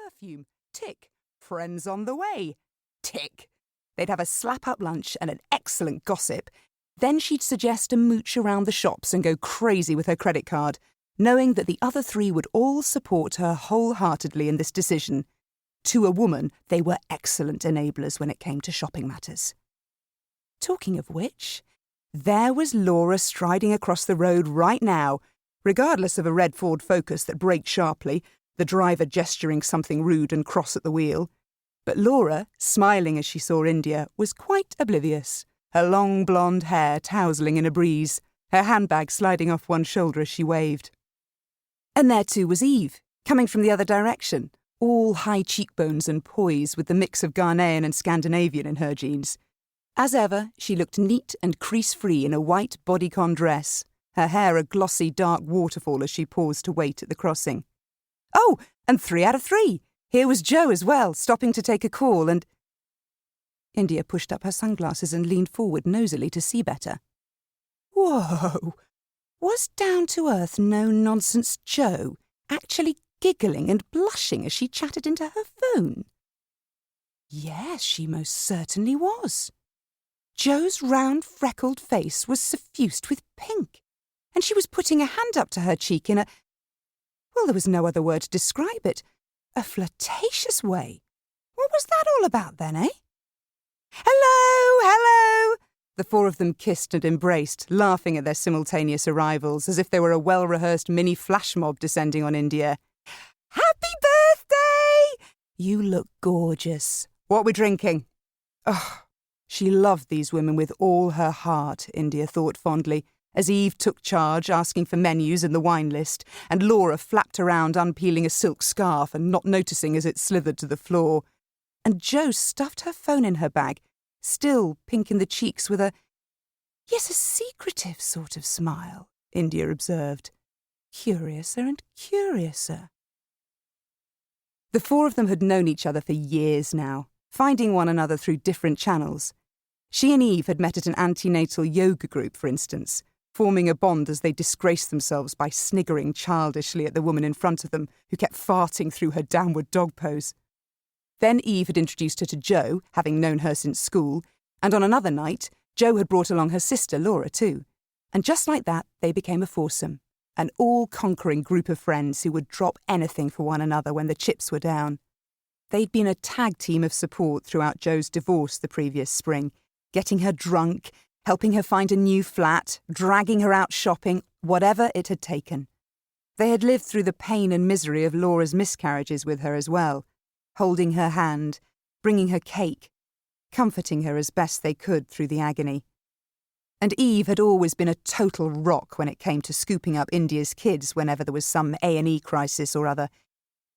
perfume. Tick. Friends on the way. Tick. They'd have a slap-up lunch and an excellent gossip. Then she'd suggest a mooch around the shops and go crazy with her credit card, knowing that the other three would all support her wholeheartedly in this decision. To a woman, they were excellent enablers when it came to shopping matters. Talking of which, there was Laura striding across the road right now, regardless of a red Ford Focus that braked sharply, the driver gesturing something rude and cross at the wheel. But Laura, smiling as she saw India, was quite oblivious, her long blonde hair tousling in a breeze, her handbag sliding off one shoulder as she waved. And there too was Eve, coming from the other direction, all high cheekbones and poise with the mix of Ghanaian and Scandinavian in her genes. As ever, she looked neat and crease-free in a white bodycon dress, her hair a glossy dark waterfall as she paused to wait at the crossing. Oh, and 3 out of 3! Here was Joe as well, stopping to take a call, and... India pushed up her sunglasses and leaned forward nosily to see better. Whoa! Was down-to-earth, no-nonsense Joe actually giggling and blushing as she chatted into her phone? Yes, she most certainly was. Joe's round, freckled face was suffused with pink, and she was putting a hand up to her cheek in a... well, there was no other word to describe it. A flirtatious way. What was that all about then, eh? Hello, hello! The 4 of them kissed and embraced, laughing at their simultaneous arrivals, as if they were a well-rehearsed mini flash mob descending on India. Happy birthday! You look gorgeous. What we're drinking? Oh, she loved these women with all her heart, India thought fondly, as Eve took charge, asking for menus and the wine list, and Laura flapped around unpeeling a silk scarf and not noticing as it slithered to the floor. And Jo stuffed her phone in her bag, still pink in the cheeks with a secretive sort of smile, India observed. Curiouser and curiouser. The 4 of them had known each other for years now, finding one another through different channels. She and Eve had met at an antenatal yoga group, for instance, forming a bond as they disgraced themselves by sniggering childishly at the woman in front of them who kept farting through her downward dog pose. Then Eve had introduced her to Jo, having known her since school, and on another night, Jo had brought along her sister Laura too. And just like that, they became a foursome, an all-conquering group of friends who would drop anything for one another when the chips were down. They'd been a tag team of support throughout Jo's divorce the previous spring, getting her drunk, helping her find a new flat, dragging her out shopping, whatever it had taken. They had lived through the pain and misery of Laura's miscarriages with her as well, holding her hand, bringing her cake, comforting her as best they could through the agony. And Eve had always been a total rock when it came to scooping up India's kids whenever there was some A&E crisis or other.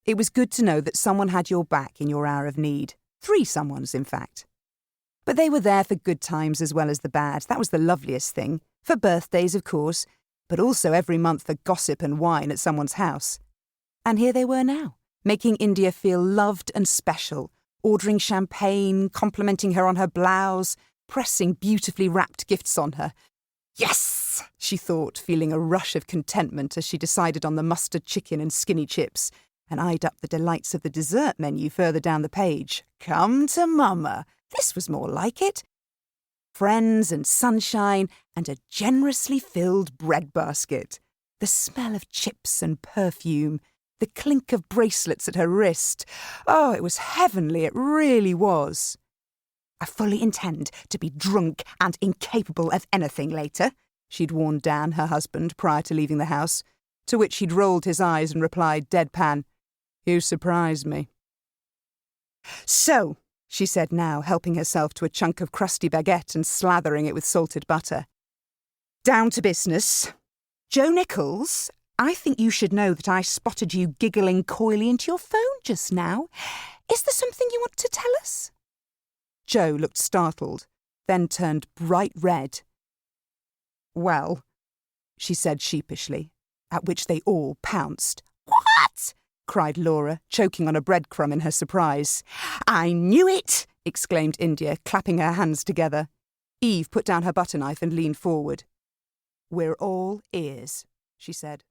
It was good to know that someone had your back in your hour of need. 3 someones, in fact. But they were there for good times as well as the bad. That was the loveliest thing. For birthdays, of course, but also every month for gossip and wine at someone's house. And here they were now, making India feel loved and special, ordering champagne, complimenting her on her blouse, pressing beautifully wrapped gifts on her. Yes, she thought, feeling a rush of contentment as she decided on the mustard chicken and skinny chips, and eyed up the delights of the dessert menu further down the page. Come to Mama. This was more like it. Friends and sunshine and a generously filled bread basket. The smell of chips and perfume. The clink of bracelets at her wrist. Oh, it was heavenly, it really was. I fully intend to be drunk and incapable of anything later, she'd warned Dan, her husband, prior to leaving the house, to which he'd rolled his eyes and replied deadpan, You surprise me. So, she said now, helping herself to a chunk of crusty baguette and slathering it with salted butter. Down to business. Joe Nichols, I think you should know that I spotted you giggling coyly into your phone just now. Is there something you want to tell us? Joe looked startled, then turned bright red. Well, she said sheepishly, at which they all pounced. What? Cried Laura, choking on a breadcrumb in her surprise. I knew it! Exclaimed India, clapping her hands together. Eve put down her butter knife and leaned forward. We're all ears, she said.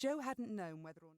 Jo hadn't known whether or not...